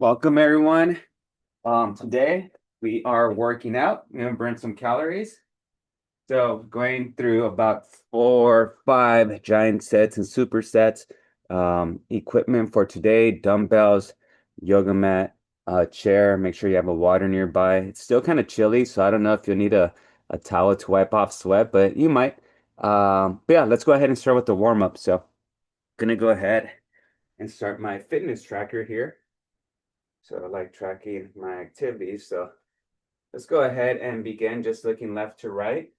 Welcome everyone. Today we are working out. We're gonna burn some calories. So going through about 4 or 5 giant sets and supersets. Equipment for today, dumbbells, yoga mat, chair. Make sure you have a water nearby. It's still kind of chilly, so I don't know if you'll need a towel to wipe off sweat, but you might. But yeah, let's go ahead and start with the warm up. So gonna go ahead and start my fitness tracker here. So I like tracking my activities. So let's go ahead and begin just looking left to right.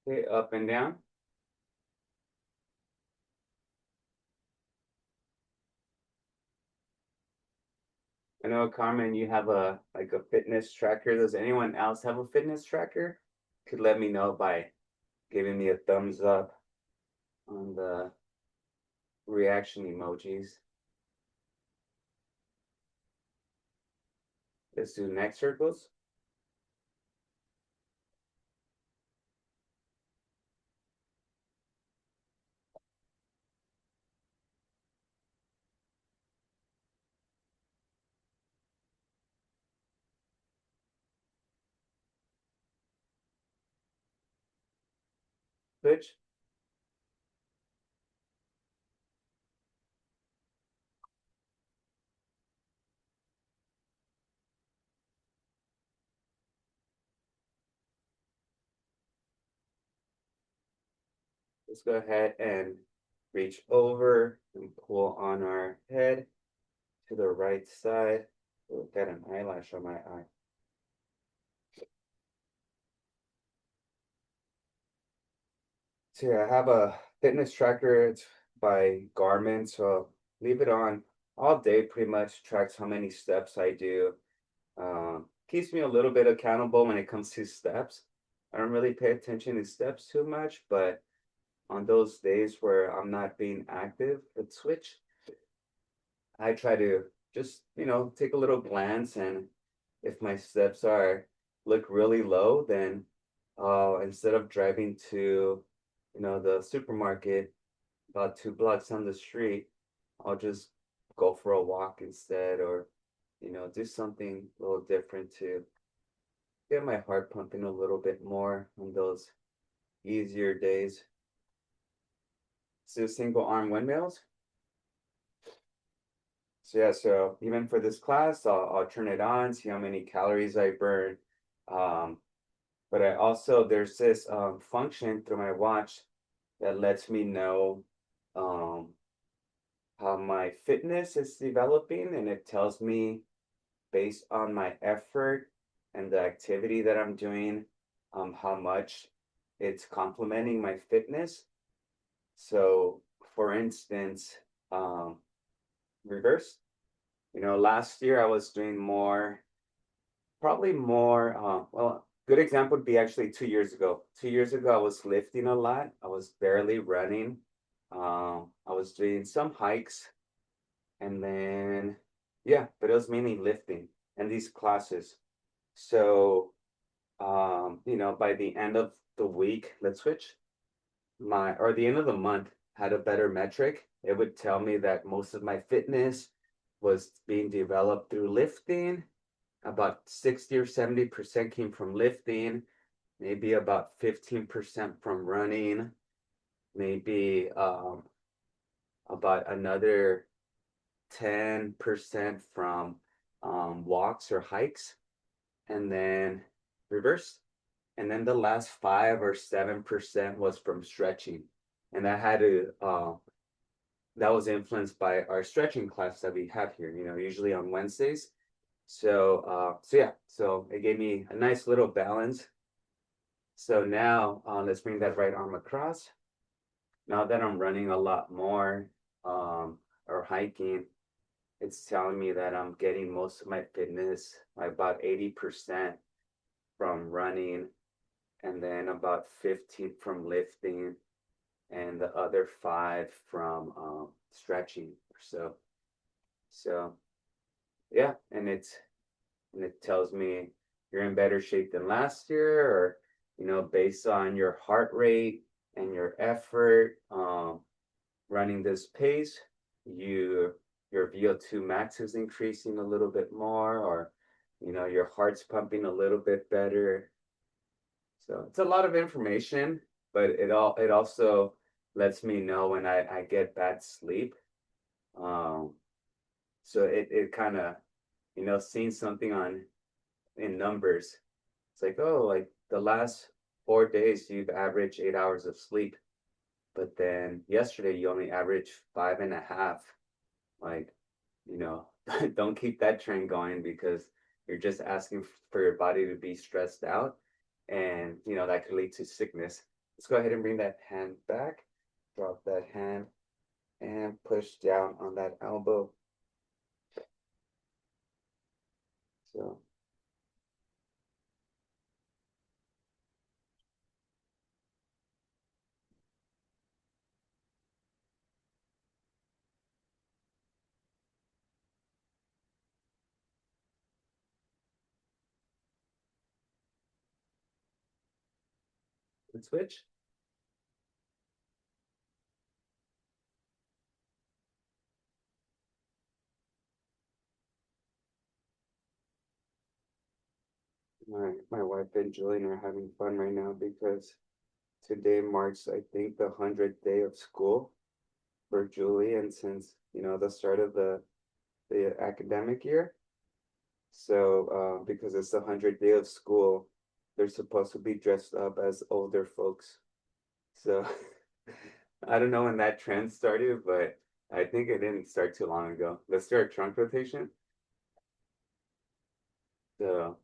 Okay, up and down. I know, Carmen, you have a fitness tracker. Does anyone else have a fitness tracker? Could let me know by giving me a thumbs up on the reaction emojis. Let's do neck circles. Switch. Let's go ahead and reach over and pull on our head to the right side. Oh, got an eyelash on my eye. So yeah, I have a fitness tracker. It's by Garmin, so leave it on all day. Pretty much tracks how many steps I do. Keeps me a little bit accountable when it comes to steps. I don't really pay attention to steps too much, but on those days where I'm not being active at Switch, I try to just, take a little glance, and if my steps are look really low, then instead of driving to, the supermarket about 2 blocks down the street, I'll just go for a walk instead, or, do something a little different to get my heart pumping a little bit more on those easier days. So single arm windmills. So yeah, so even for this class, I'll turn it on, see how many calories I burn. Um, but I also, there's this function through my watch that lets me know um, how my fitness is developing, and it tells me based on my effort and the activity that I'm doing, how much it's complementing my fitness. So, for instance, um, reverse. Last year I was doing more, probably more. Well, good example would be actually 2 years ago. 2 years ago, I was lifting a lot. I was barely running. I was doing some hikes, and then, yeah, but it was mainly lifting and these classes. So, by the end of the week, let's switch or the end of the month, had a better metric. It would tell me that most of my fitness was being developed through lifting. About 60 or 70% came from lifting, maybe about 15% from running, maybe about another 10% from walks or hikes, and then reverse. And then the last 5 or 7% was from stretching. And that was influenced by our stretching class that we have here, usually on Wednesdays. So yeah, so it gave me a nice little balance. So now let's bring that right arm across. Now that I'm running a lot more or hiking, it's telling me that I'm getting most of my fitness, about 80% from running, and then about 15 from lifting, and the other 5 from stretching. So So yeah, and it tells me you're in better shape than last year, or based on your heart rate and your effort, running this pace, you your VO2 max is increasing a little bit more, or your heart's pumping a little bit better. So it's a lot of information, but it also lets me know when I get bad sleep. Um, so it kind of seeing something on in numbers. It's like, oh, like the last 4 days you've averaged 8 hours of sleep, but then yesterday you only averaged 5.5. Like, you know, don't keep that trend going, because you're just asking for your body to be stressed out, and that could lead to sickness. Let's go ahead and bring that hand back, drop that hand, and push down on that elbow. So let's switch. My wife and Julian are having fun right now because today marks, I think, the 100th day of school for Julie, and since the start of the academic year. So because it's the 100th day of school, they're supposed to be dressed up as older folks. So I don't know when that trend started, but I think it didn't start too long ago. Let's do our trunk rotation. So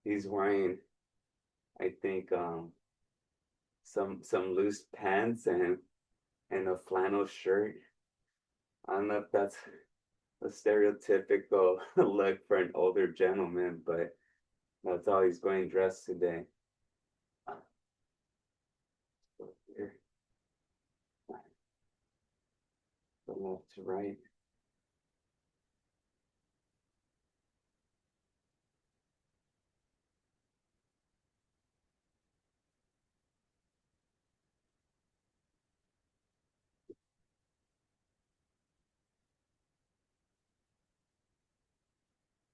he's wearing, I think, some loose pants and a flannel shirt. I don't know if that's a stereotypical look for an older gentleman, but that's how he's going dressed today. Here, from left to right.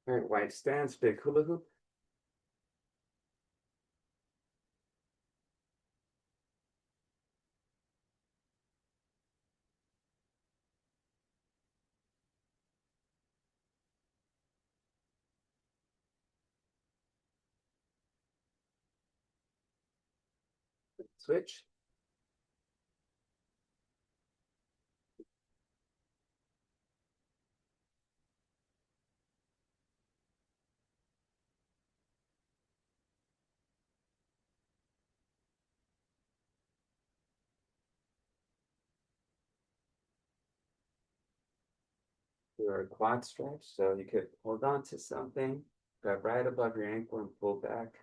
All right, wide stance, big hula hoop. Switch. Your quad stretch, so you could hold on to something, grab right above your ankle and pull back.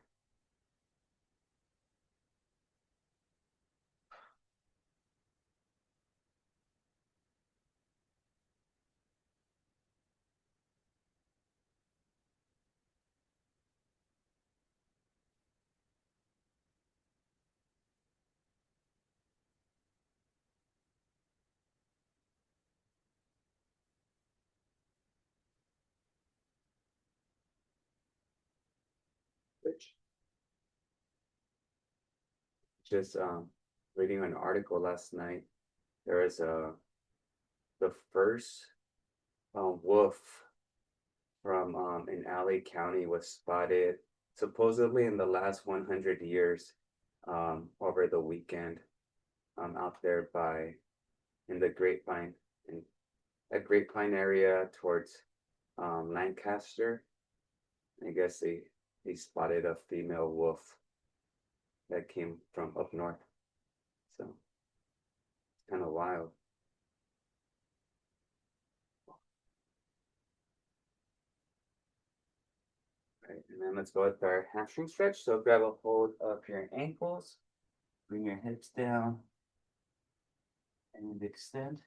Switch. Just reading an article last night. There was the first wolf from in LA County was spotted supposedly in the last 100 years, over the weekend, out there by in the Grapevine, in that Grapevine area towards Lancaster. I guess they spotted a female wolf that came from up north. So it's kind of wild. Right, and then let's go with our hamstring stretch. So grab a hold of your ankles, bring your hips down, and extend.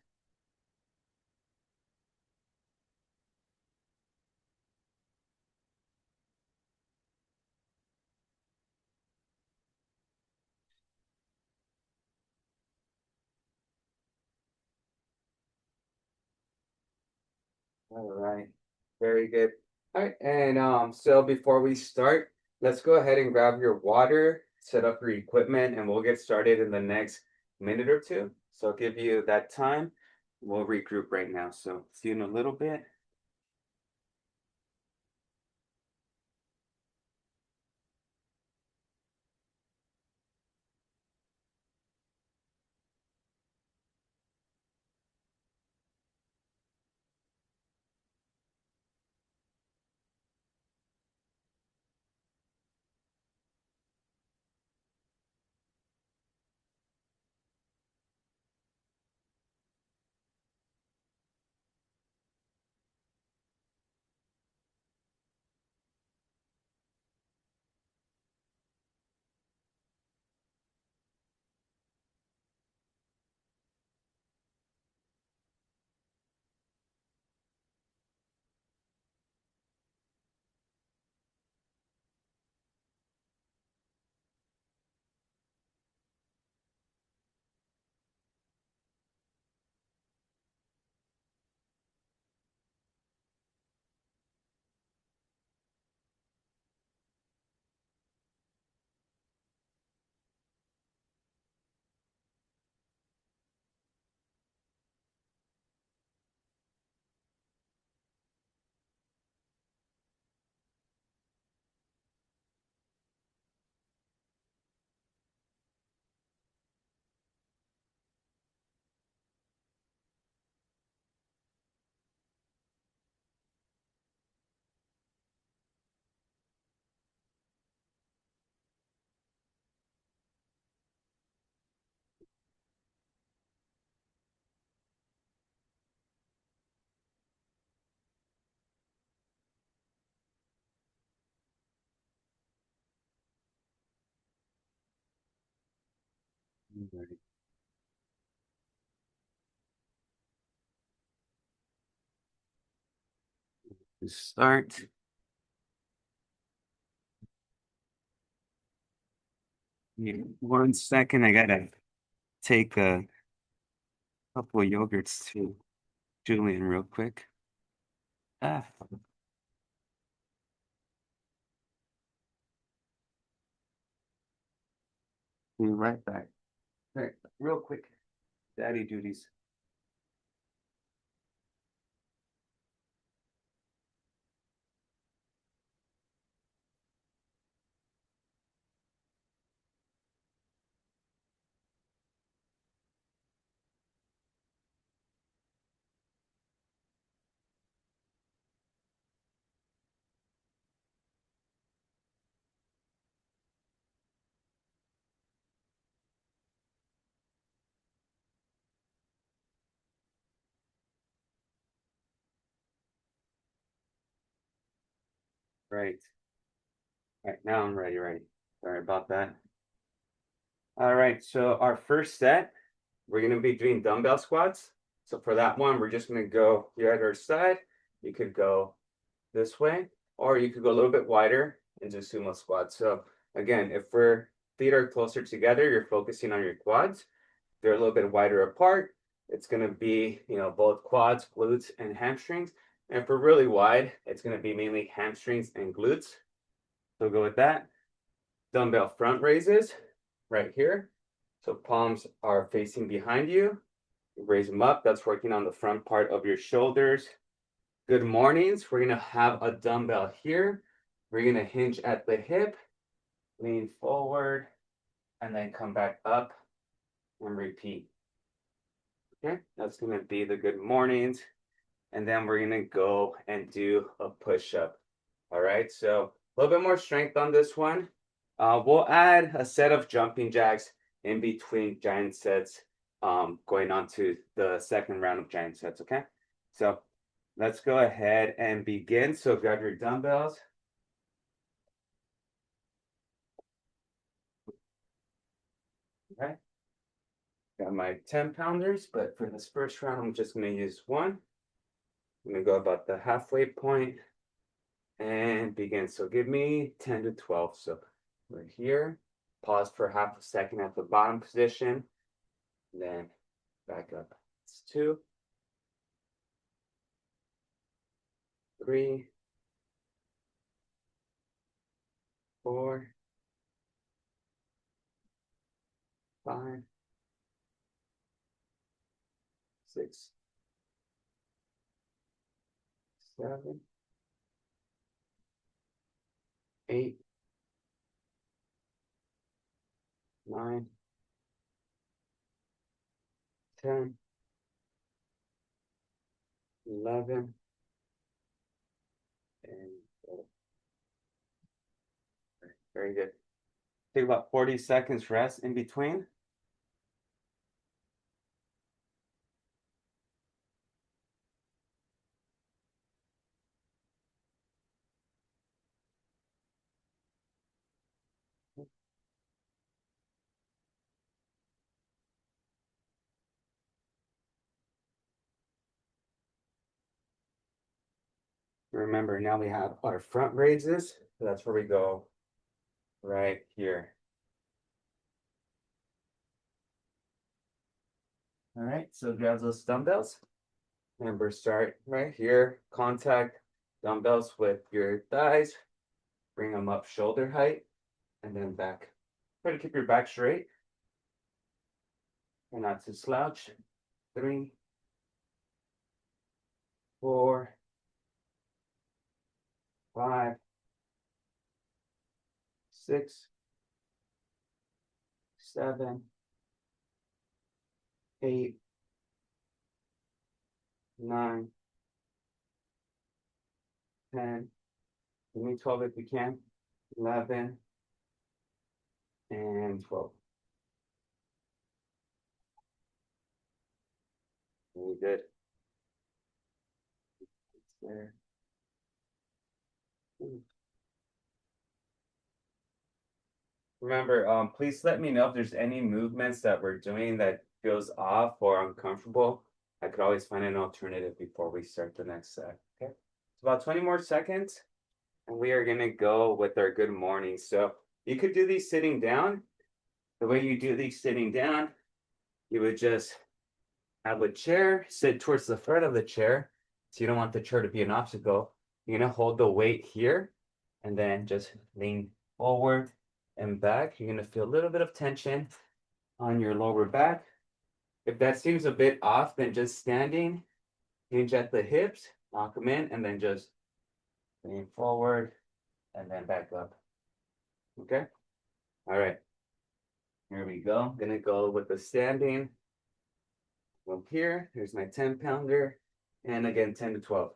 All right. Very good. All right. And so before we start, let's go ahead and grab your water, set up your equipment, and we'll get started in the next minute or two. So I'll give you that time. We'll regroup right now. So see you in a little bit. Ready to start. Yeah, 1 second. I gotta take a couple of yogurts to Julian real quick. Ah, be right back. All right, real quick. Daddy duties. Right. All right, now I'm ready, ready. Sorry about that. All right, so our first set, we're gonna be doing dumbbell squats. So for that one, we're just gonna go here at our side. You could go this way, or you could go a little bit wider and do sumo squats. So again, if we're feet are closer together, you're focusing on your quads. They're a little bit wider apart. It's gonna be, both quads, glutes, and hamstrings. And if we're really wide, it's gonna be mainly hamstrings and glutes. So go with that. Dumbbell front raises right here. So palms are facing behind you. Raise them up. That's working on the front part of your shoulders. Good mornings. We're going to have a dumbbell here. We're going to hinge at the hip, lean forward, and then come back up and repeat. Okay, that's going to be the good mornings. And then we're going to go and do a push up. All right, so a little bit more strength on this one. We'll add a set of jumping jacks in between giant sets, going on to the second round of giant sets, okay? So let's go ahead and begin. So grab your dumbbells. Okay, got my 10 pounders, but for this first round, I'm just gonna use one. I'm gonna go about the halfway point and begin. So give me 10 to 12. So we're here, pause for half a second at the bottom position, then back up. It's two, 3, 4, 5, 6, 7, 8, 9, 10, 11, and 12. Very good. Take about 40 seconds rest in between. Remember, now we have our front raises. So that's where we go right here. All right, so grab those dumbbells. Remember, start right here, contact dumbbells with your thighs, bring them up shoulder height, and then back. Try to keep your back straight and not to slouch. 3, 4, 5, 6, 7, 8, 9, 10, give me 12 if you can, 11, and 12. Really good. There. Remember, please let me know if there's any movements that we're doing that feels off or uncomfortable. I could always find an alternative before we start the next set. Okay, it's about 20 more seconds, and we are gonna go with our good morning. So you could do these sitting down. The way you do these sitting down, you would just have a chair, sit towards the front of the chair. So you don't want the chair to be an obstacle. You're gonna hold the weight here and then just lean forward and back. You're gonna feel a little bit of tension on your lower back. If that seems a bit off, then just standing, hinge at the hips, lock them in, and then just lean forward and then back up. Okay? All right. Here we go. I'm gonna go with the standing. Up here, here's my 10 pounder, and again, 10 to 12.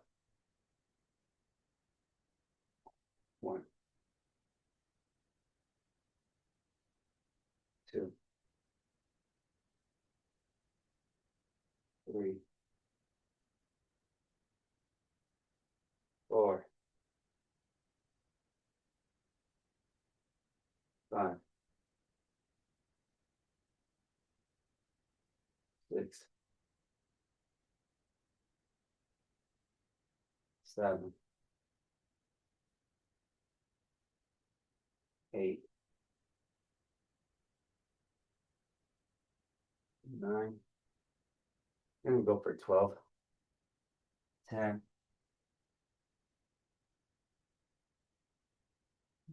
1, 2, 3, 4, 5, 6, 7, 8, 9. I'm gonna go for 12, 10,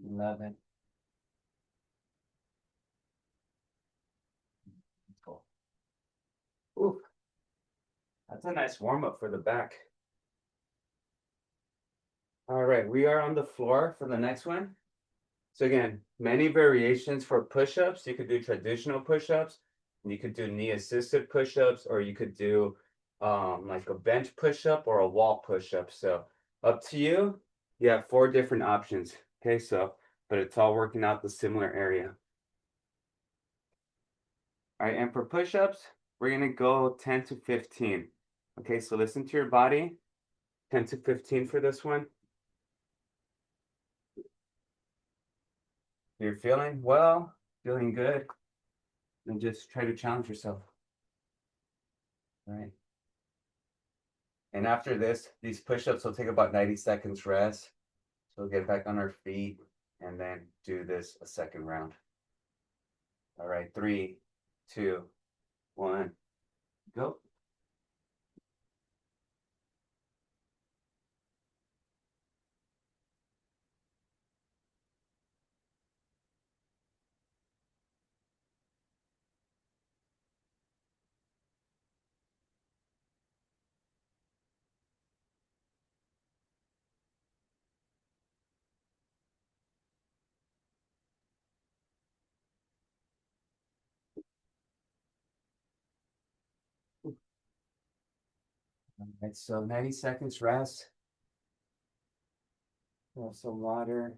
11, 12. Ooh, that's a nice warm up for the back. All right, we are on the floor for the next one. So again, many variations for push-ups. You could do traditional push-ups, you could do knee-assisted push-ups, or you could do like a bench push-up or a wall push-up. So up to you. You have 4 different options. Okay, so but it's all working out the similar area. All right, and for push-ups, we're gonna go 10 to 15. Okay, so listen to your body. 10 to 15 for this one. You're feeling well, feeling good, then just try to challenge yourself. All right. And after this, these push-ups will take about 90 seconds rest. So we'll get back on our feet and then do this a second round. All right, 3, 2, 1, go. Right, so 90 seconds rest. Have some water.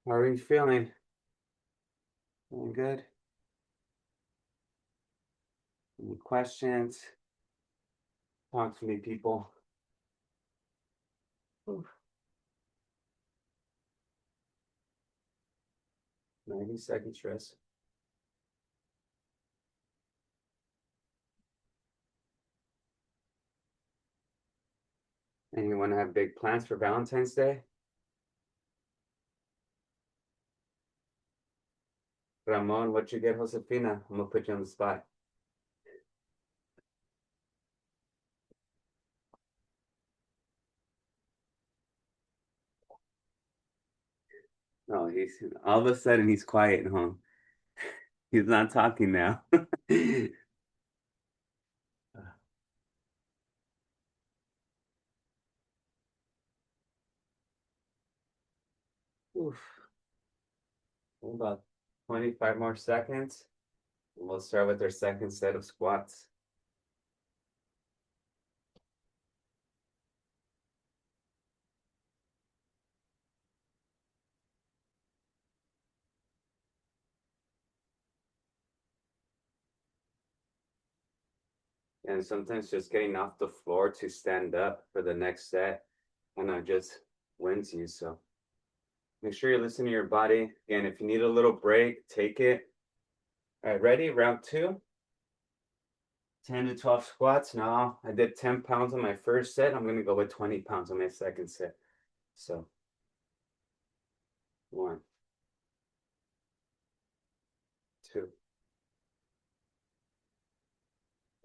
How are you feeling? Feeling good? Any questions? Talk to me, people. Oof. 90 seconds rest. Anyone have big plans for Valentine's Day? Ramon, what you get, Josefina? I'm gonna put you on the spot. No, he's all of a sudden he's quiet, huh? He's not talking now. Oof. About 25 more seconds. And we'll start with our second set of squats. And sometimes just getting off the floor to stand up for the next set kind of just wins you. So make sure you listen to your body. Again, if you need a little break, take it. All right, ready? Round two. 10 to 12 squats. Now I did 10 pounds on my first set. I'm going to go with 20 pounds on my second set. So 1, 2,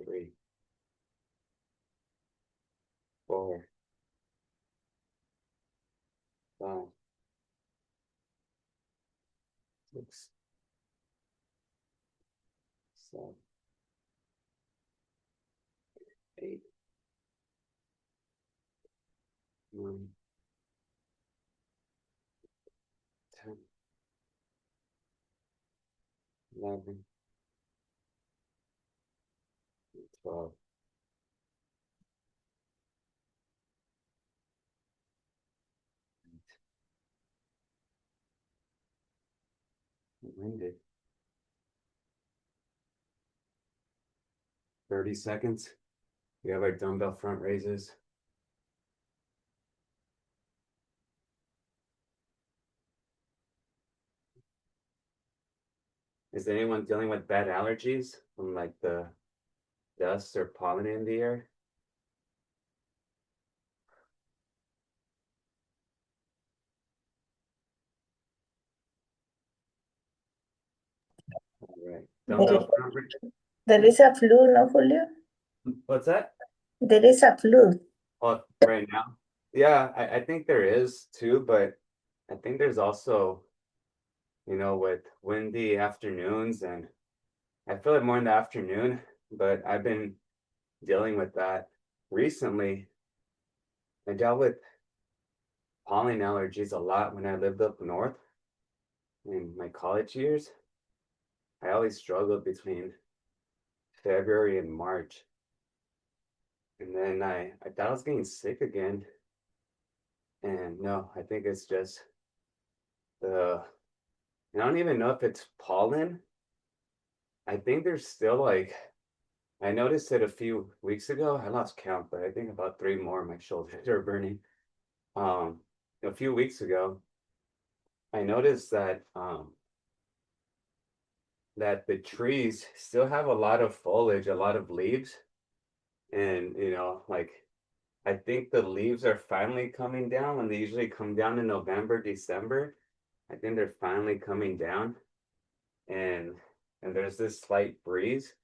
3, 4, 5, 6, 7, 8, 9, 10, 11, 12. Winded. 30 seconds. We have our dumbbell front raises. Is anyone dealing with bad allergies from like the dust or pollen in the air? All right. There, Dumbbell front there is a flu, no, Julio? What's that? There is a flu. Oh, right now? Yeah, I think there is too, but I think there's also, with windy afternoons, and I feel it more in the afternoon, but I've been dealing with that recently. I dealt with pollen allergies a lot when I lived up north in my college years. I always struggled between February and March. And then I thought I was getting sick again. And no, I think it's just the, I don't even know if it's pollen. I think there's still like, I noticed it a few weeks ago. I lost count, but I think about 3 more. My shoulders are burning. Um, a few weeks ago, I noticed that the trees still have a lot of foliage, a lot of leaves, and like I think the leaves are finally coming down when they usually come down in November, December. I think they're finally coming down, and there's this slight breeze.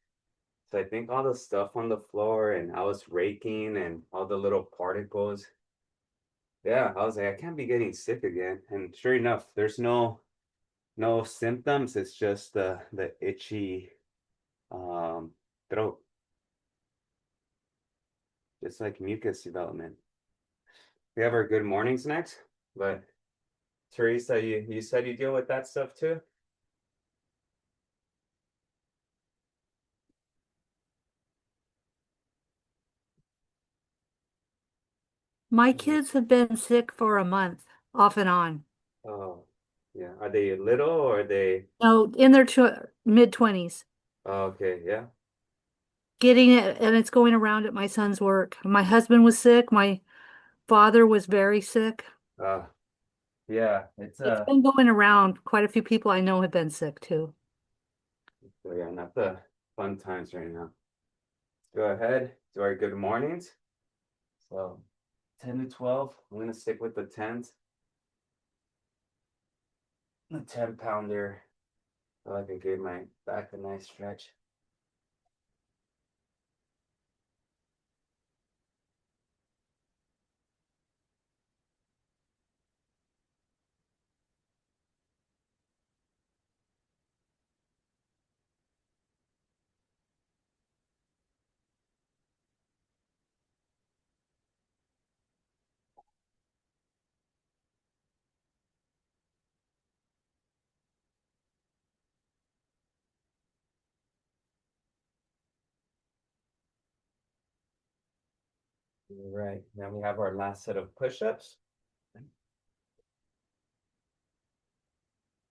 So I think all the stuff on the floor, and I was raking and all the little particles. Yeah, I was like, I can't be getting sick again. And sure enough, there's no symptoms. It's just the itchy throat, just like mucus development. We have our good mornings next, but Teresa, you said you deal with that stuff too? My kids have been sick for a month, off and on. Oh, yeah. Are they little or are they? No, in their mid-20s. Oh, okay, yeah. Getting it, and it's going around at my son's work. My husband was sick. My father was very sick. Uh, yeah. It's It's been going around. Quite a few people I know have been sick too. so yeah, not the fun times right now. Go ahead, do our good mornings. So 10 to 12. I'm gonna stick with the 10s. The 10 pounder. So I can give my back a nice stretch. All right, now we have our last set of push-ups.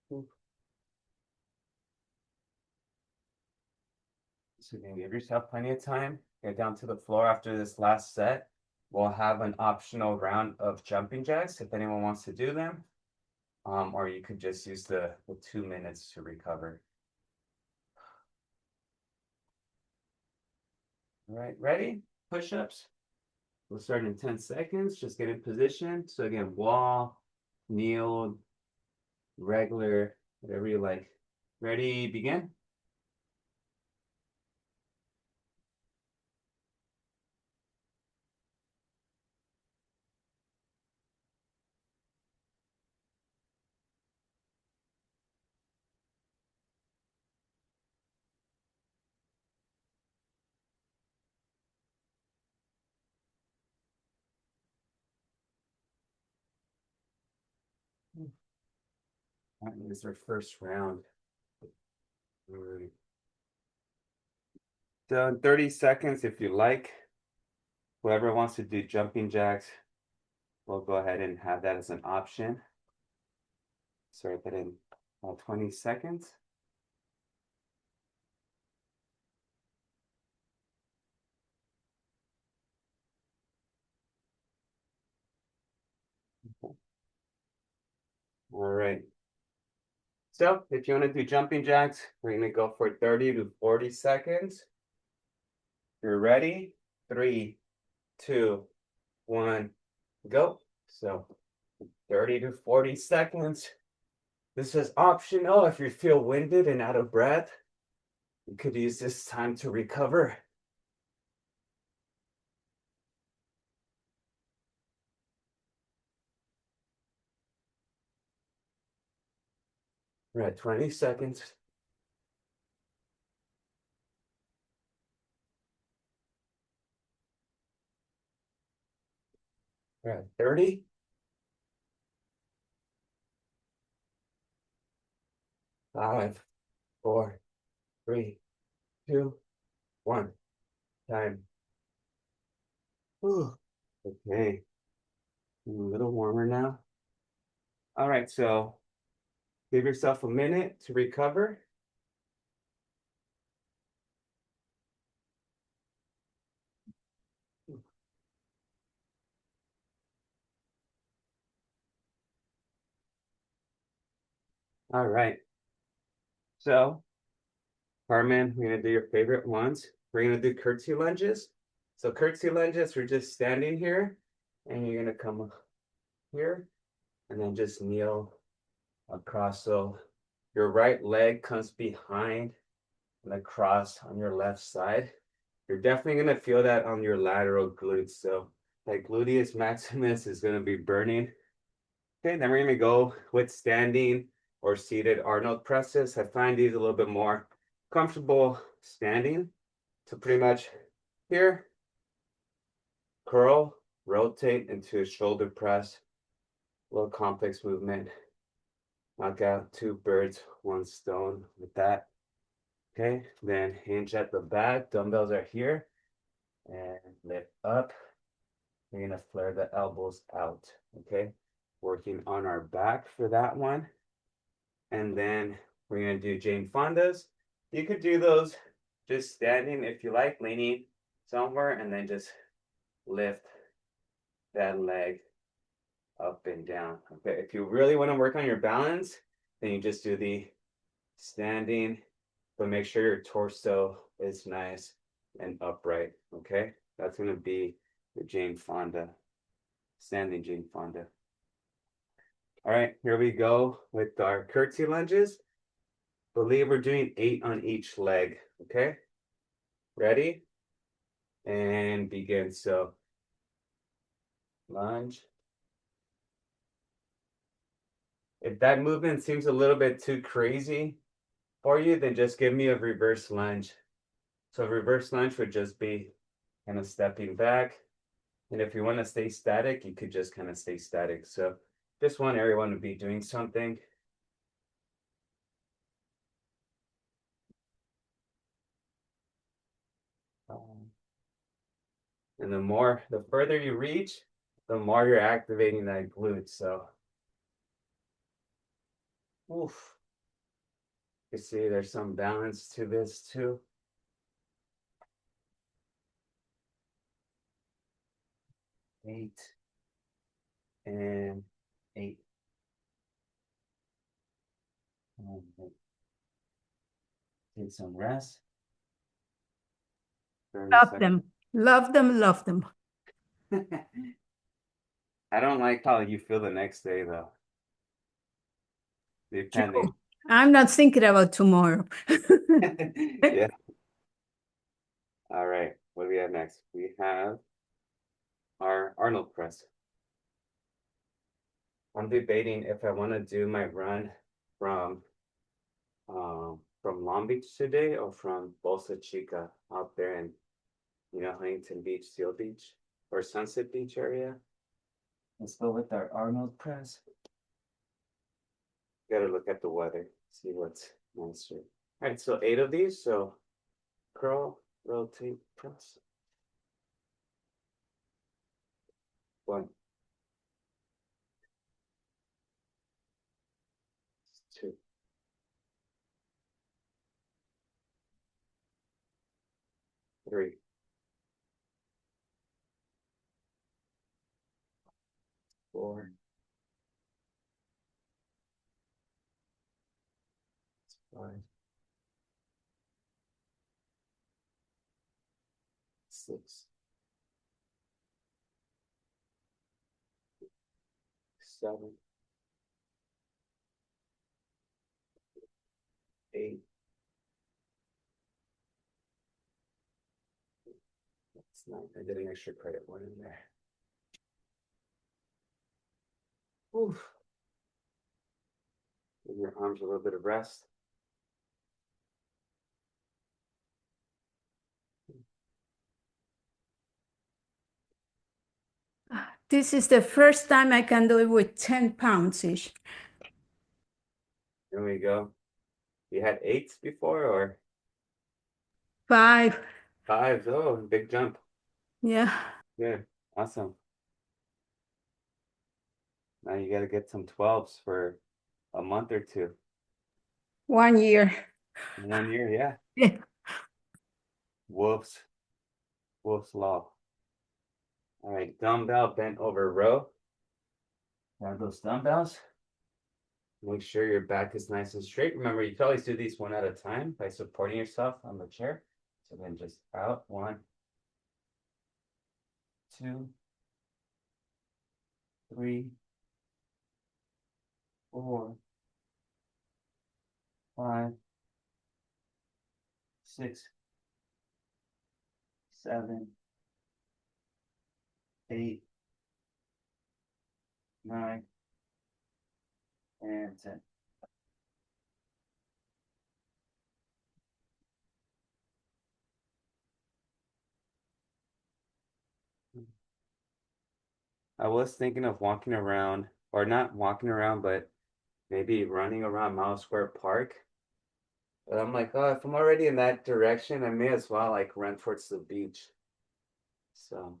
So you can give yourself plenty of time. Get down to the floor after this last set. We'll have an optional round of jumping jacks if anyone wants to do them. Or you could just use the 2 minutes to recover. All right, ready? Push-ups. We'll start in 10 seconds. Just get in position. So again, wall, kneel, regular, whatever you like. Ready, begin. That is our first round. All right. So in 30 seconds, if you like, whoever wants to do jumping jacks, we'll go ahead and have that as an option. Start that in 20 seconds. All right. So if you want to do jumping jacks, we're going to go for 30 to 40 seconds. You're ready? 3, 2, 1, go. So 30 to 40 seconds. This is optional if you feel winded and out of breath. You could use this time to recover. We're at 20 seconds. We're at 30. 5, 4, 3, 2, 1. Time. Whew. Okay. A little warmer now. All right, so give yourself a minute to recover. All right. So, Carmen, we're gonna do your favorite ones. We're gonna do curtsy lunges. So curtsy lunges, we're just standing here, and you're gonna come here, and then just kneel across. So your right leg comes behind and across on your left side. You're definitely gonna feel that on your lateral glutes. So that gluteus maximus is gonna be burning. Okay, then we're gonna go with standing or seated Arnold presses. I find these a little bit more comfortable standing. So pretty much here, curl, rotate into a shoulder press, a little complex movement. Knock out 2 birds, 1 stone with that. Okay, then hinge at the back. Dumbbells are here. And lift up We're gonna flare the elbows out, okay? Working on our back for that one. And then we're gonna do Jane Fonda's. You could do those just standing if you like, leaning somewhere, and then just lift that leg up and down. Okay, if you really want to work on your balance, then you just do the standing, but make sure your torso is nice and upright. Okay, that's gonna be the Jane Fonda, standing Jane Fonda. All right, here we go with our curtsy lunges. Believe we're doing 8 on each leg. Okay, ready? And begin. So lunge. If that movement seems a little bit too crazy for you, then just give me a reverse lunge. So reverse lunge would just be kind of stepping back. And if you want to stay static, you could just kind of stay static. So just want everyone to be doing something. And the further you reach, the more you're activating that glute. So, oof. You see there's some balance to this too. 8 and 8. Take some rest. Love them. Love them, love them. I don't like how you feel the next day though. Depending. True. I'm not thinking about tomorrow. Yeah. All right. What do we have next? We have our Arnold press. I'm debating if I want to do my run from Long Beach today or from Bolsa Chica out there in, Huntington Beach, Seal Beach, or Sunset Beach area. Let's go with our Arnold press. Gotta look at the weather, see what's nicer. All right, so 8 of these. So curl, rotate, press. 1, 2, 3, 4, 5, 6, 7, 8. That's 9. I did an extra credit one in there. Oof. Give your arms a little bit of rest. This is the first time I can do it with 10 pounds ish. There we go. You had 8s before or 5. 5s? Oh, big jump. Yeah. Good. Awesome. Now you got to get some 12s for a month or 2. 1 year. 1 year, yeah. Yeah. Wolf's law. All right, dumbbell bent over row. Grab those dumbbells. Make sure your back is nice and straight. Remember, you can always do these one at a time by supporting yourself on the chair. So then just out, 1, 2, 3, 4, 5, 6, 7, 8, 9, and 10. I was thinking of walking around, or not walking around, but maybe running around Miles Square Park. But I'm like, oh, if I'm already in that direction, I may as well like run towards the beach. So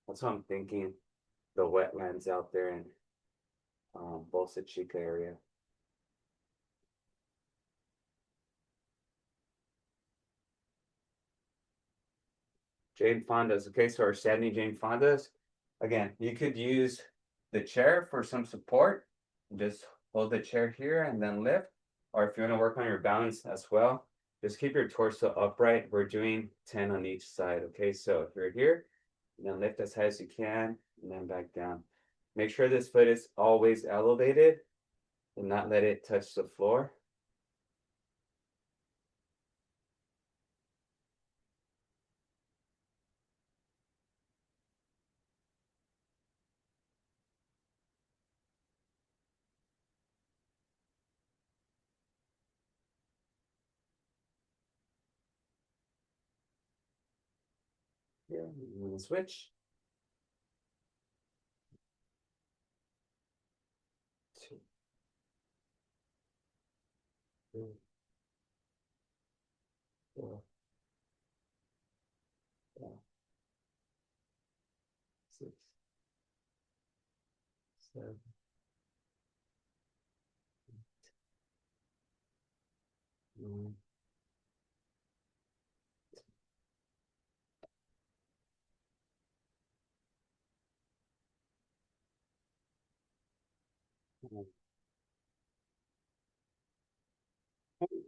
That's what I'm thinking. The wetlands out there in Bolsa Chica area. Jane Fonda's. Okay, so our standing Jane Fonda's. Again, you could use the chair for some support. Just hold the chair here and then lift. Or if you want to work on your balance as well, just keep your torso upright. We're doing 10 on each side. Okay, so if you're here, then lift as high as you can and then back down. Make sure this foot is always elevated and not let it touch the floor. Here, I'm gonna switch. 2, 3, 4, 5, 6, 7, 9.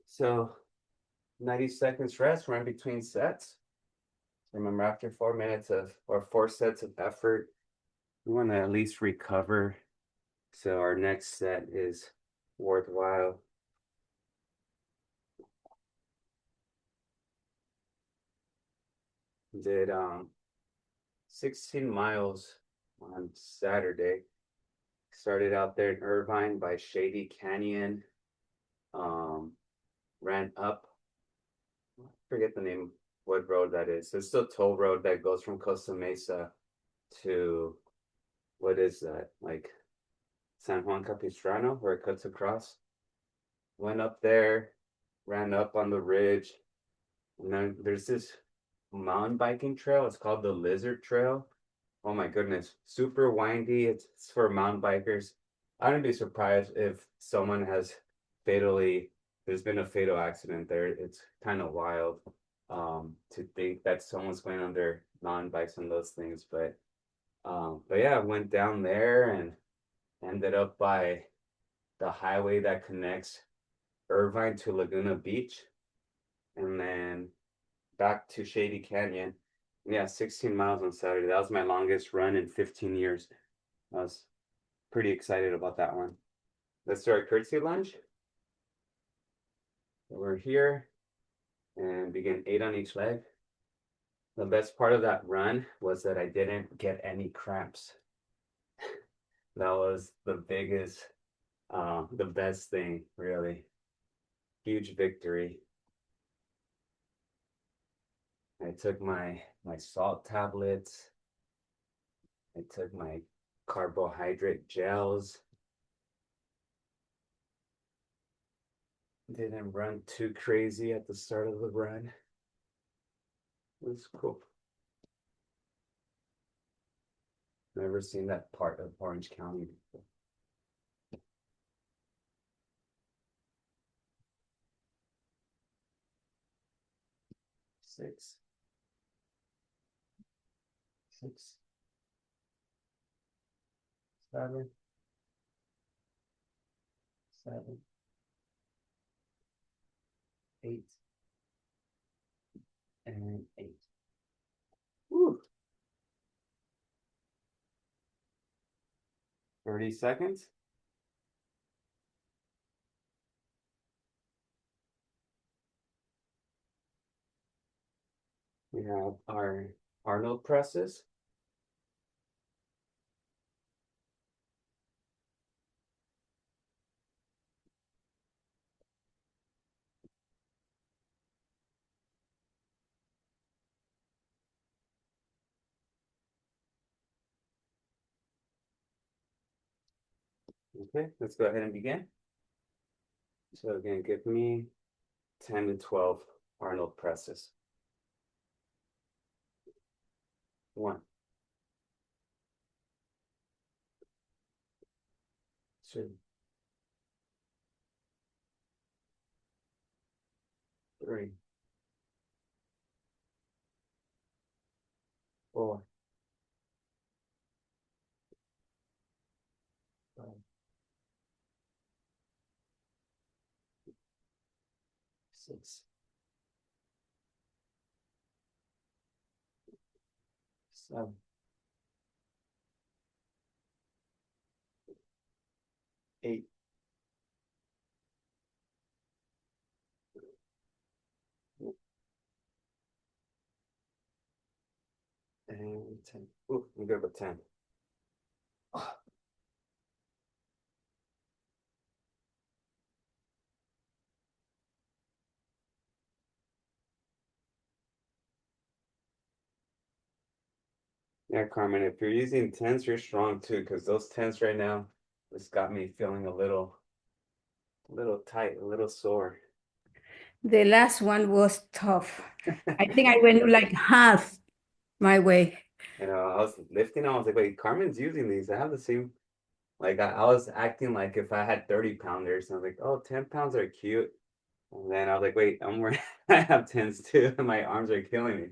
So 90 seconds rest. We're in between sets. Remember, after 4 minutes of or 4 sets of effort, we want to at least recover. So our next set is worthwhile. Did 16 miles on Saturday. Started out there in Irvine by Shady Canyon. Ran up, I forget the name, what road that is. It's the toll road that goes from Costa Mesa to, what is that? Like San Juan Capistrano, where it cuts across. Went up there, ran up on the ridge, and then there's this mountain biking trail. It's called the Lizard Trail. Oh my goodness, super windy. It's for mountain bikers. I wouldn't be surprised if someone has fatally, there's been a fatal accident there. It's kind of wild to think that someone's going on their mountain bikes on those things. But yeah, I went down there and ended up by the highway that connects Irvine to Laguna Beach, and then back to Shady Canyon. Yeah, 16 miles on Saturday. That was my longest run in 15 years. I was pretty excited about that one. Let's do our curtsy lunge. So we're here and begin 8 on each leg. The best part of that run was that I didn't get any cramps. That was the biggest, the best thing, really. Huge victory. I took my salt tablets. I took my carbohydrate gels. Didn't run too crazy at the start of the run. It was cool. Never seen that part of Orange County before. Six, 7, 7, 8, and 8. Woo. 30 seconds. We have our Arnold presses. Okay, let's go ahead and begin. So again, give me 10 to 12 Arnold presses. 1, 2, 3, 4, 5, 6, 7, 8, and 10. Ooh, I'm good with 10. Yeah, Carmen, if you're using tens, you're strong too, because those tens right now, it's got me feeling a little tight, a little sore. The last one was tough. I think I went like half my way. You know, I was lifting, I was like, wait, Carmen's using these. I have the same, like, I was acting like if I had 30 pounders, and I was like, oh, 10 pounds are cute. And then I was like, wait, I'm wearing, I have tens too, and my arms are killing me.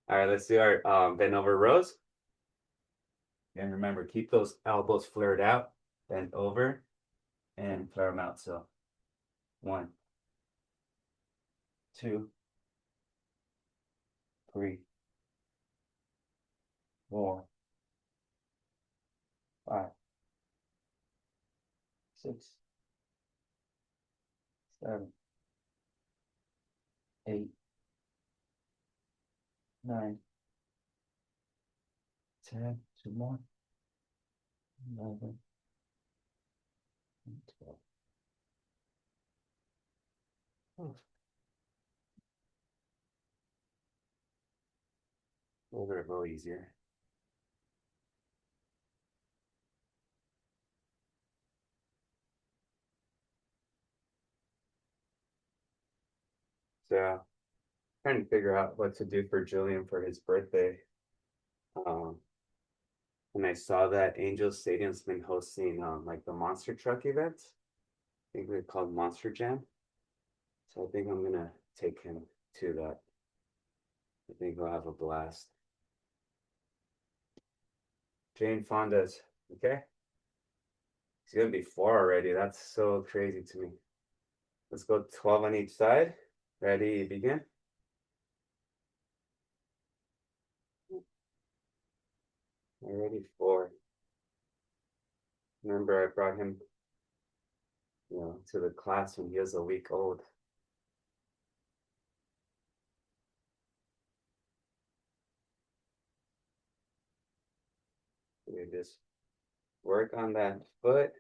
All right, let's do our bend over rows. And remember, keep those elbows flared out, bend over, and flare them out. So 1, 2, 3, 4, 5, 6, 7, 8, 9, 10. 2 more. 11, and 12. Oh, a little easier. So trying to figure out what to do for Julian for his birthday. Um, and I saw that Angel Stadium's been hosting like the monster truck events. I think they're called Monster Jam. So I think I'm gonna take him to that. I think we'll have a blast. Jane Fonda's, okay? He's gonna be 4 already. That's so crazy to me. Let's go 12 on each side. Ready, begin. Already 4. Remember, I brought him, to the class when he was a week old. We just work on that foot.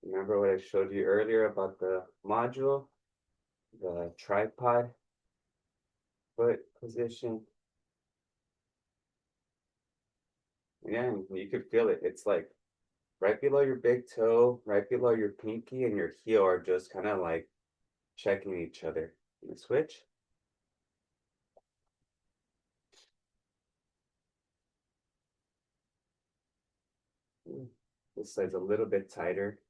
Remember what I showed you earlier about the module, the tripod foot position. Yeah, and you could feel it. It's like right below your big toe, right below your pinky, and your heel are just kind of like checking each other. You switch. This side's a little bit tighter.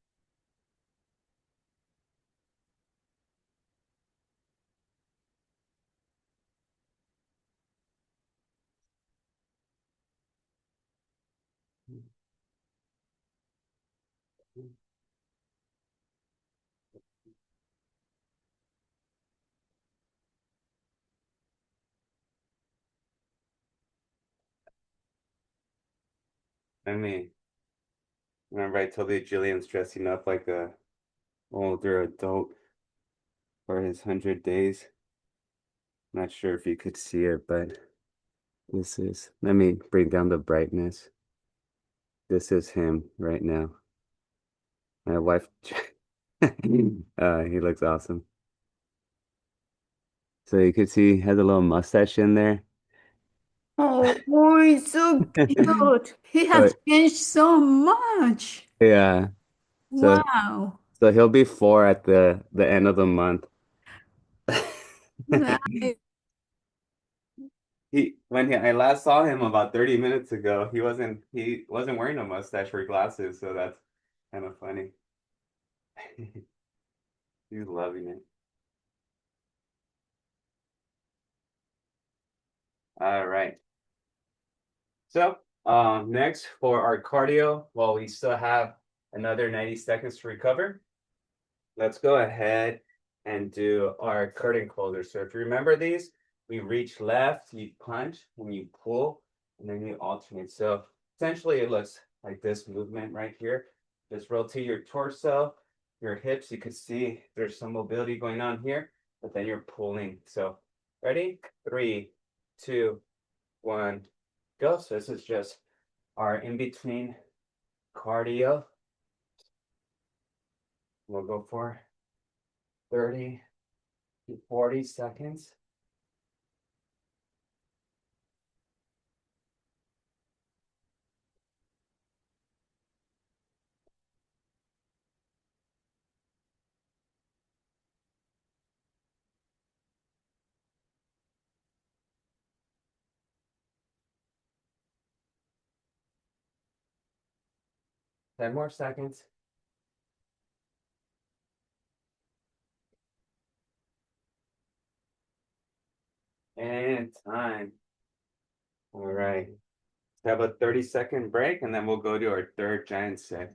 I mean, remember I told you Julian's dressing up like a older adult for his 100 days. Not sure if you could see it, but let me bring down the brightness. This is him right now. My wife, he looks awesome. So you could see he has a little mustache in there. Oh, boy, so cute. He has But changed so much. yeah, so Wow. so he'll be 4 at the end of the month. Nice. I last saw him about 30 minutes ago, he wasn't wearing a mustache or glasses, so that's kind of funny. He's loving it. All right. So, next for our cardio, while we still have another 90 seconds to recover, let's go ahead and do our curtain closer. So if you remember these, we reach left, you punch, when you pull, and then you alternate. So essentially it looks like this movement right here. Just rotate your torso, your hips. You can see there's some mobility going on here, but then you're pulling. So ready? 3, 2, 1, go. So this is just our in-between cardio. We'll go for 30 to 40 seconds. Ten more seconds. And time. All right. Let's have a 30-second break and then we'll go to our third giant set.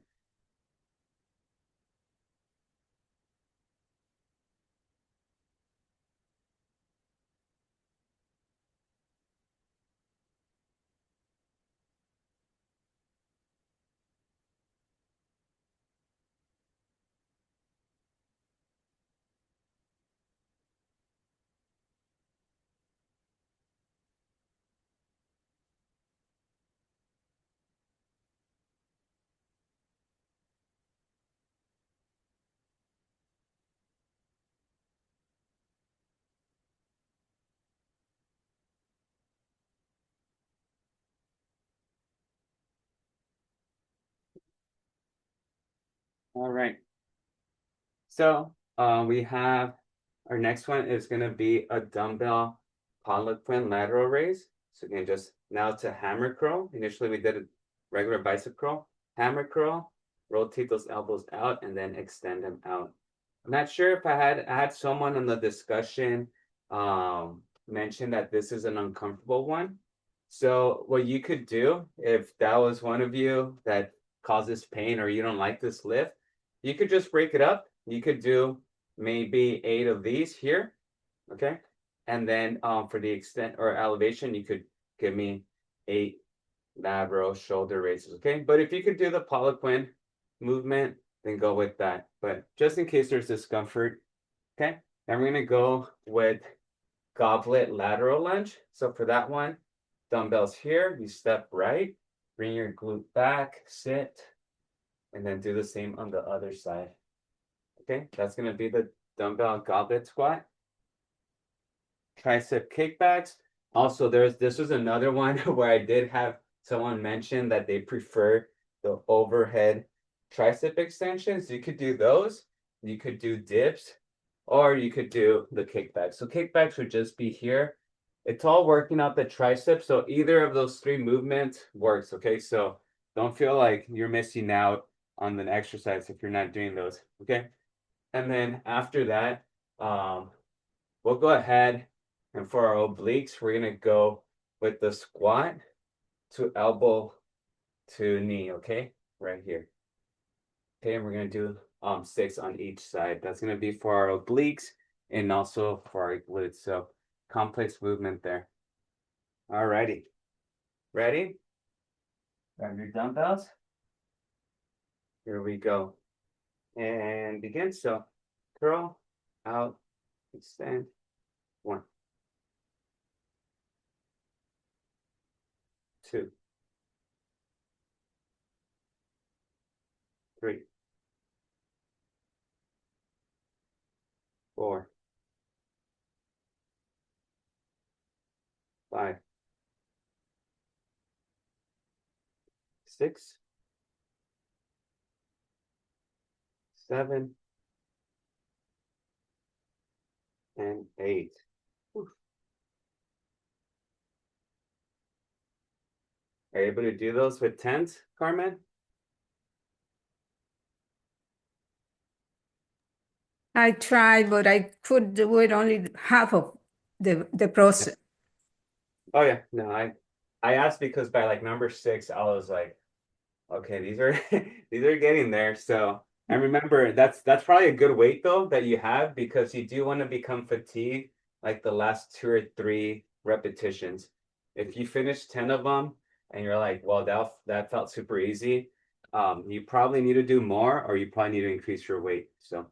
All right. So we have our next one is going to be a dumbbell Poliquin lateral raise. So again, just now to hammer curl. Initially we did a regular bicep curl, hammer curl, rotate those elbows out and then extend them out. I'm not sure if I had someone in the discussion mention that this is an uncomfortable one. So what you could do if that was one of you that causes pain or you don't like this lift, you could just break it up. You could do maybe 8 of these here, okay? And then for the extent or elevation, you could give me 8 lateral shoulder raises, okay? But if you could do the Poliquin movement, then go with that. But just in case there's discomfort, okay? And we're gonna go with goblet lateral lunge. So for that one, dumbbells here, you step right, bring your glute back, sit, and then do the same on the other side. Okay, that's gonna be the dumbbell goblet squat. Tricep kickbacks. Also, this was another one where I did have someone mention that they prefer the overhead tricep extensions. You could do those. You could do dips, or you could do the kickbacks. So kickbacks would just be here. It's all working out the tricep. So either of those 3 movements works. Okay, so don't feel like you're missing out on an exercise if you're not doing those. Okay, and then after that, we'll go ahead and for our obliques, we're gonna go with the squat to elbow to knee, okay? Right here. Okay, and we're gonna do 6 on each side. That's gonna be for our obliques and also for our glutes. So complex movement there. Alrighty. Ready? Grab your dumbbells. Here we go. And begin. So curl, out, extend. 1, 2, 3, 4, 5, 6, 7, and 8. Are you able to do those with tens, Carmen? I tried, but I could do it only half of the process. Oh yeah, no, I asked because by like number 6, I was like, okay, these are these are getting there. So and remember that's probably a good weight though that you have because you do want to become fatigued like the last 2 or 3 repetitions. If you finish 10 of them and you're like, well, that felt super easy, you probably need to do more or you probably need to increase your weight. So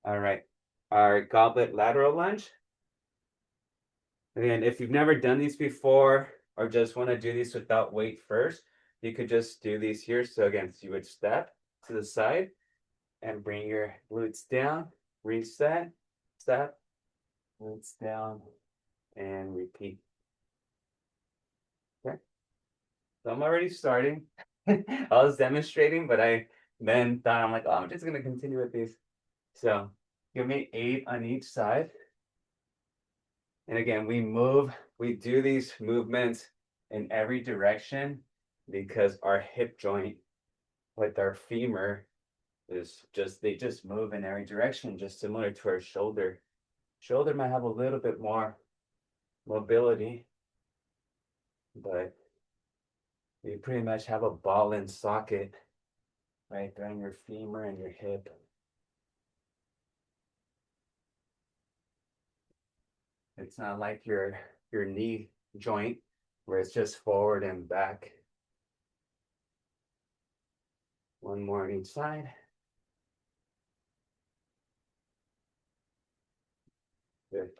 all right. Our goblet lateral lunge. Again, if you've never done these before or just want to do these without weight first, you could just do these here. So again, so you would step to the side and bring your glutes down, reset, step, glutes down, and repeat. Okay. So I'm already starting. I was demonstrating, but I then thought I'm like, oh, I'm just gonna continue with these. So give me 8 on each side. And again, we do these movements in every direction because our hip joint with our femur they just move in every direction, just similar to our shoulder. Shoulder might have a little bit more mobility, but you pretty much have a ball and socket right there in your femur and your hip. It's not like your knee joint where it's just forward and back. One more on each side. Good.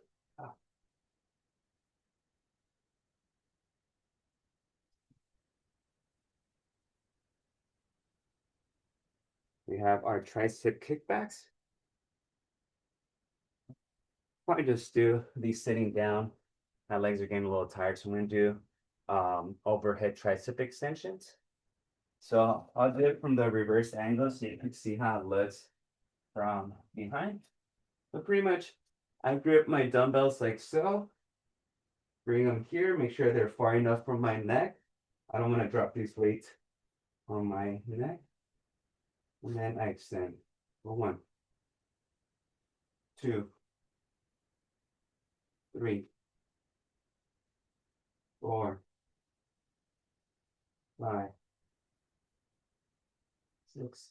We have our tricep kickbacks. Probably just do these sitting down. My legs are getting a little tired, so I'm gonna do overhead tricep extensions. So I'll do it from the reverse angle so you can see how it looks from behind. But pretty much, I grip my dumbbells like so. Bring them here, make sure they're far enough from my neck. I don't want to drop these weights on my neck. And then I extend. 1, 2, 3, 4, 5, 6,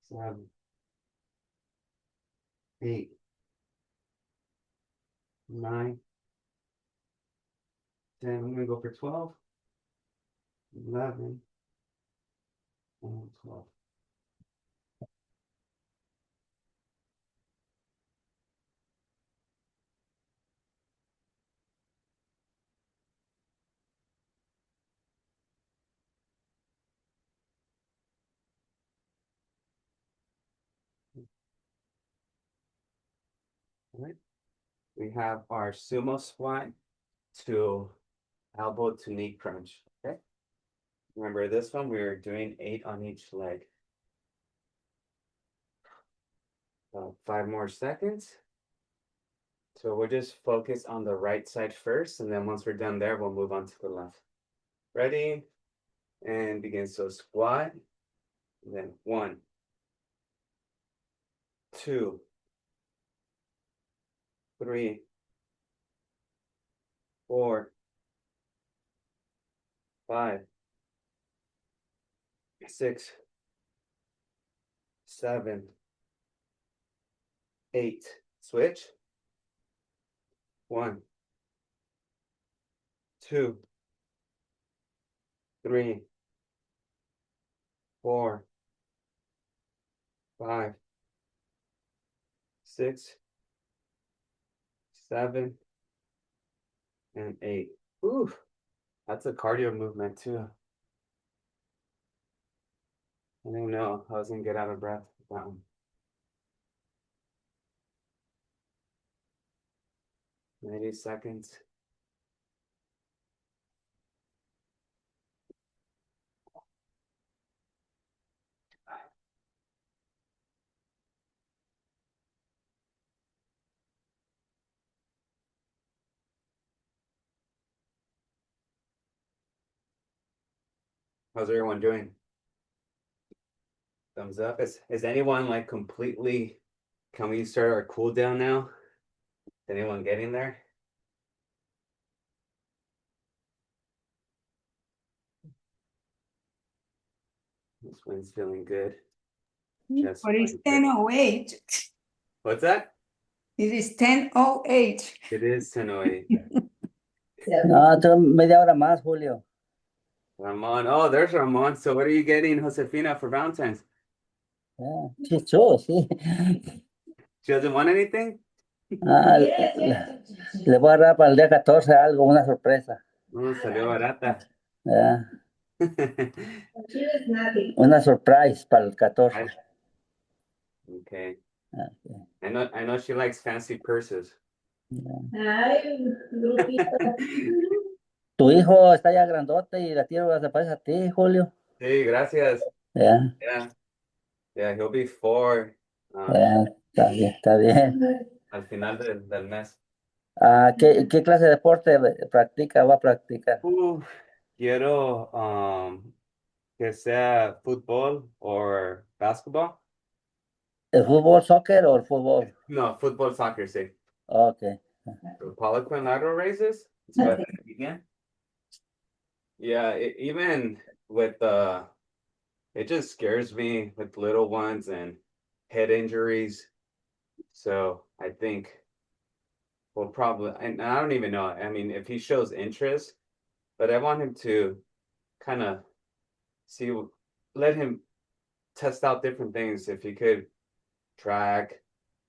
7, 8, 9, 10. I'm gonna go for 12, 11, and 12. All right. We have our sumo squat to elbow to knee crunch. Okay. Remember this one, we're doing 8 on each leg. 5 more seconds. So we'll just focus on the right side first, and then once we're done there, we'll move on to the left. Ready? And begin. So squat. And then 1, 2, 3, 4, 5, 6, 7, 8. Switch. 1, 2, 3, 4, 5, 6, 7, and 8. Ooh, that's a cardio movement too. I didn't know I was gonna get out of breath with that one. 90 seconds. How's everyone doing? Thumbs up. Is anyone like completely, can we start our cool down now? Is anyone getting there? This one's feeling good. Just But it's feeling good. 10:08. What's that? It is 10:08. It is 10:08. No, tengo media hora más, Julio. Ramon. Oh, there's Ramon. So what are you getting, Josefina, for Valentine's? Yeah, she's true, sí. She doesn't want anything? Ah, le voy a dar para el día 14 algo, una sorpresa. No, salió barata. Yeah, una surprise para el 14. Okay. Okay. I know she likes fancy purses. Tu hijo está ya grandote y la tierra se parece a ti, Julio. Sí, gracias. Yeah, Yeah, he'll be 4 yeah, está bien. al final del mes. Ah, ¿qué clase de deporte va a practicar? Quiero que sea fútbol o basketball. ¿El fútbol, soccer o el fútbol? No, fútbol, soccer, sí. Okay. Poliquin lateral raises. It's what I began. Yeah, even with it just scares me with little ones and head injuries. So I think we'll probably, and I don't even know. I mean, if he shows interest, but I want him to kind of see, let him test out different things. If he could track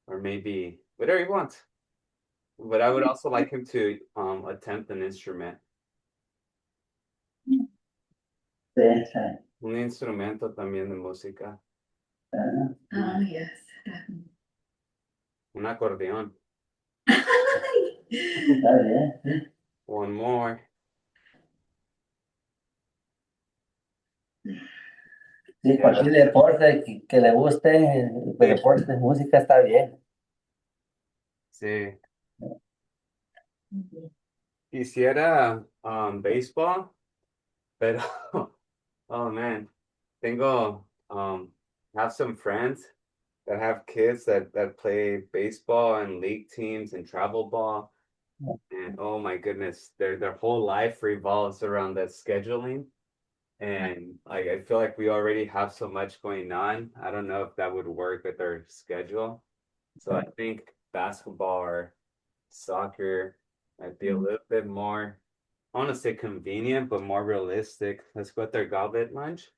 or maybe whatever he wants. But I would also like him to attempt an instrument. Sí, sí. Un instrumento también de música. Yes. Un acordeón. Está bien, sí. One more. Sí, cualquier deporte que le guste, deporte, música está bien. Sí. Quisiera baseball, pero oh man, tengo have some friends that have kids that play baseball and league teams and travel ball. And oh my goodness, their whole life revolves around that scheduling. And I feel like we already have so much going on. I don't know if that would work with our schedule. So I think basketball or soccer might be a little bit more, I want to say convenient, but more realistic. Let's go with their goblet lunch.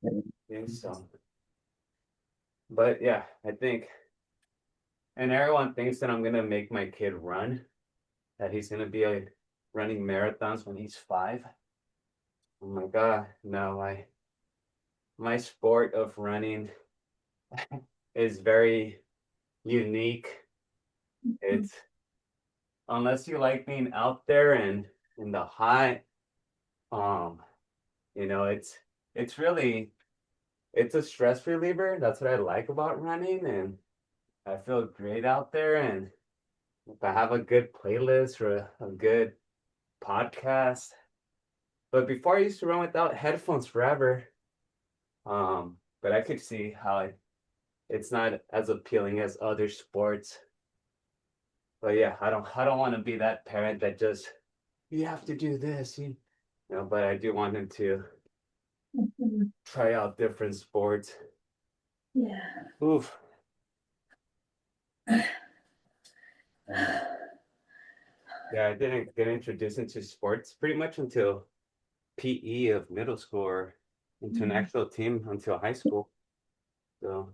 I think so. But yeah, I think, and everyone thinks that I'm gonna make my kid run, that he's gonna be running marathons when he's 5. Oh my God, no, my sport of running is very unique. It's unless you like being out there and in the hot, it's really it's a stress reliever. That's what I like about running, and I feel great out there. And if I have a good playlist or a good podcast, but before I used to run without headphones forever. But I could see how it's not as appealing as other sports. But yeah, I don't want to be that parent that just you have to do this, but I do want him to try out different sports. Yeah. Oof. Yeah, I didn't get introduced into sports pretty much until PE of middle school or into an actual team until high school. So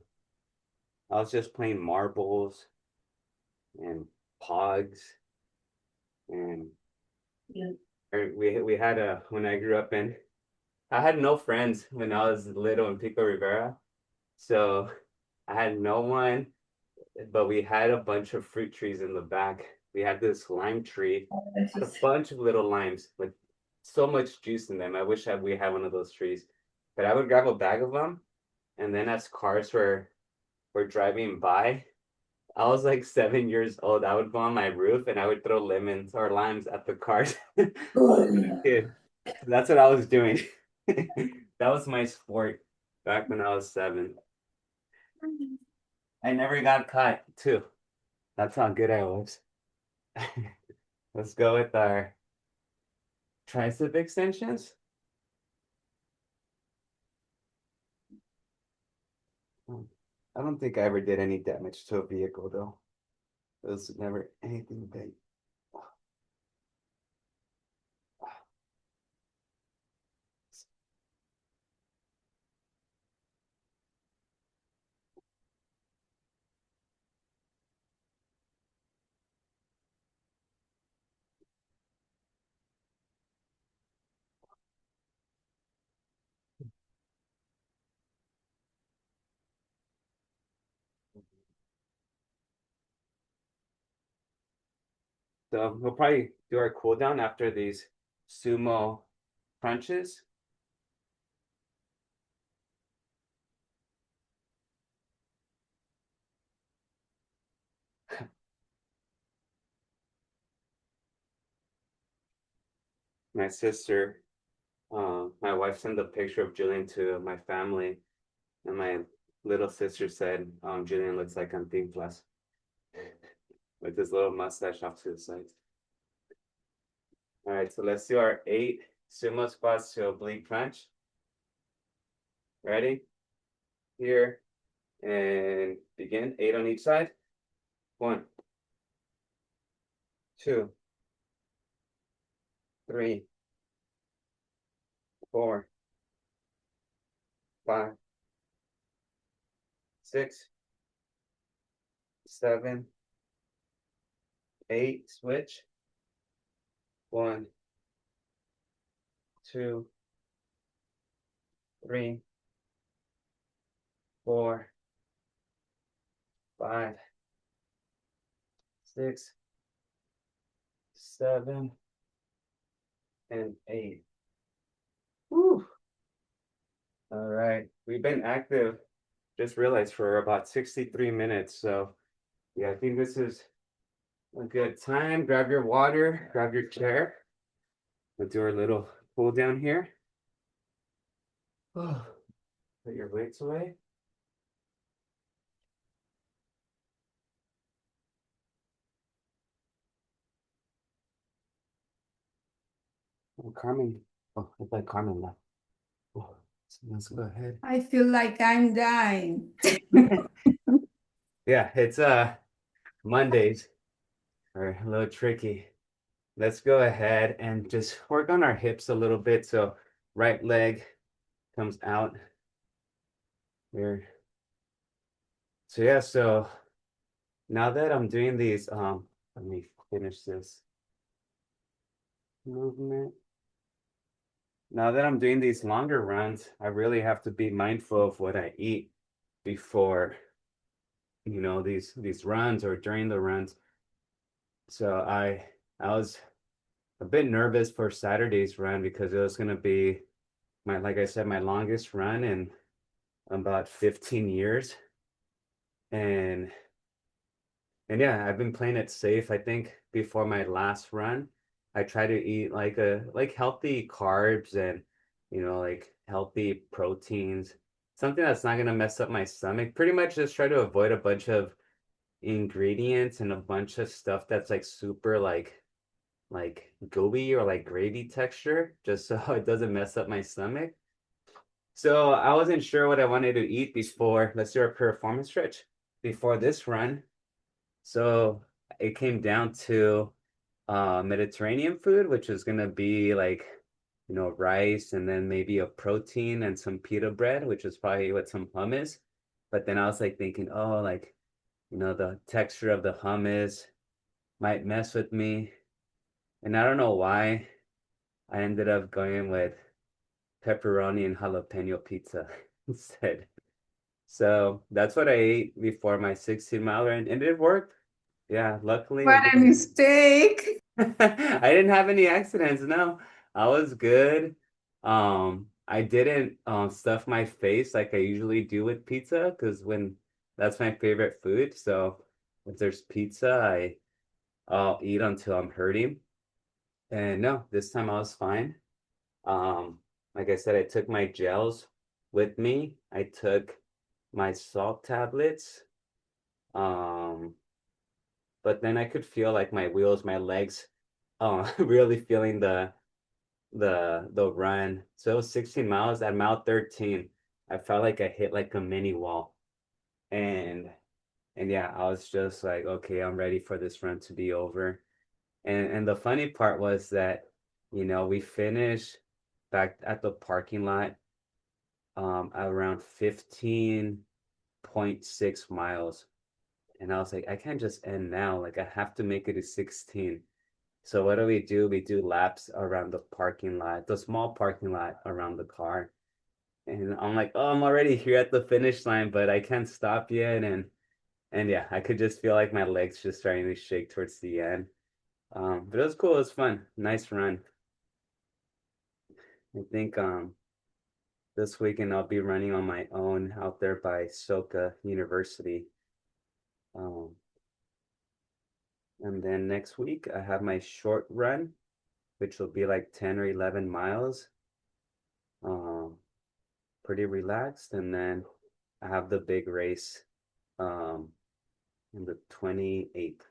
I was just playing marbles and pogs and Yeah. we had when I grew up I had no friends when I was little in Pico Rivera. So I had no one, but we had a bunch of fruit trees in the back. We had this lime tree, had a bunch of little limes with so much juice in them. I wish we had one of those trees. But I would grab a bag of them, and then as cars were driving by, I was like 7 years old. I would go on my roof and I would throw lemons or limes at the cars. I was a kid. That's what I was doing. That was my sport back when I was 7. I never got caught too. That's how good I was. Let's go with our tricep extensions. I don't think I ever did any damage to a vehicle though. It was never anything big. So we'll probably do our cool down after these sumo crunches. My sister, my wife sent a picture of Julian to my family, and my little sister said, Julian looks like Cantinflas with his little mustache off to the side. All right, so let's do our 8 sumo squats to oblique crunch. Ready? Here, and begin. 8 on each side. 1, 2, 3, 4, 5, 6, 7, 8. Switch. 1, 2, 3, 4, 5, 6, 7, and 8. Woo! All right, we've been active, just realized, for about 63 minutes. So yeah, I think this is a good time. Grab your water, grab your chair. We'll do our little pull down here. Oh, put your weights away. Oh, Carmen. Oh, I thought Carmen left. Oh, so let's go ahead. I feel like I'm dying. Yeah, it's Mondays are a little tricky. Let's go ahead and just work on our hips a little bit. So right leg comes out here. So yeah, so now that I'm doing these, let me finish this movement. Now that I'm doing these longer runs, I really have to be mindful of what I eat before, these runs or during the runs. So I was a bit nervous for Saturday's run because it was gonna be like I said, my longest run in about 15 years. And yeah, I've been playing it safe. I think before my last run, I try to eat like healthy carbs and like healthy proteins, something that's not gonna mess up my stomach. Pretty much just try to avoid a bunch of ingredients and a bunch of stuff that's like super like gooey or like gravy texture, just so it doesn't mess up my stomach. So I wasn't sure what I wanted to eat before. Let's do a performance stretch before this run. So it came down to Mediterranean food, which is gonna be like, rice and then maybe a protein and some pita bread, which is probably with some hummus. But then I was like thinking, oh, like, the texture of the hummus might mess with me. And I don't know why I ended up going with pepperoni and jalapeno pizza instead. So that's what I ate before my 16-miler, and it worked. Yeah, luckily What a mistake. I didn't have any accidents. No, I was good. I didn't stuff my face like I usually do with pizza because that's my favorite food. So if there's pizza, I'll eat until I'm hurting. And no, this time I was fine. like I said, I took my gels with me. I took my salt tablets. But then I could feel like my wheels, my legs, really feeling the run. So it was 16 miles. At mile 13, I felt like I hit like a mini wall. And and yeah, I was just like, okay, I'm ready for this run to be over. And the funny part was that, we finished back at the parking lot around 15.6 miles. And I was like, I can't just end now. Like I have to make it to 16. So what do? We do laps around the parking lot, the small parking lot around the car. And I'm like, oh, I'm already here at the finish line, but I can't stop yet. And yeah, I could just feel like my legs just starting to shake towards the end. But it was cool, it was fun. Nice run. I think this weekend I'll be running on my own out there by Soka University. Um, and then next week I have my short run, which will be like 10 or 11 miles. Pretty relaxed. And then I have the big race on the 28th,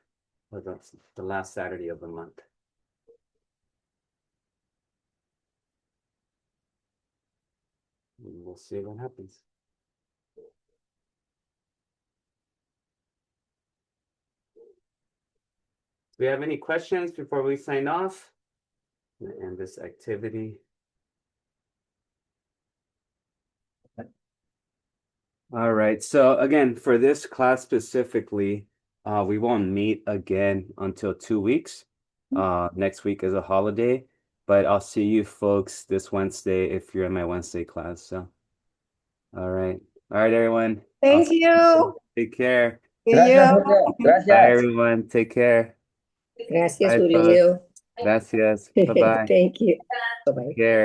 or the last Saturday of the month. And we'll see what happens. Do we have any questions before we sign off and end this activity? All right. So again, for this class specifically, we won't meet again until 2 weeks. Next week is a holiday, but I'll see you folks this Wednesday if you're in my Wednesday class. So, all right. All right, everyone. Thank you. Take care. See Gracias, you. Julio. Bye, Gracias. everyone. Take care. Gracias, Bye, Julio. folks. Gracias. Bye-bye. Thank you. Bye-bye. Take care.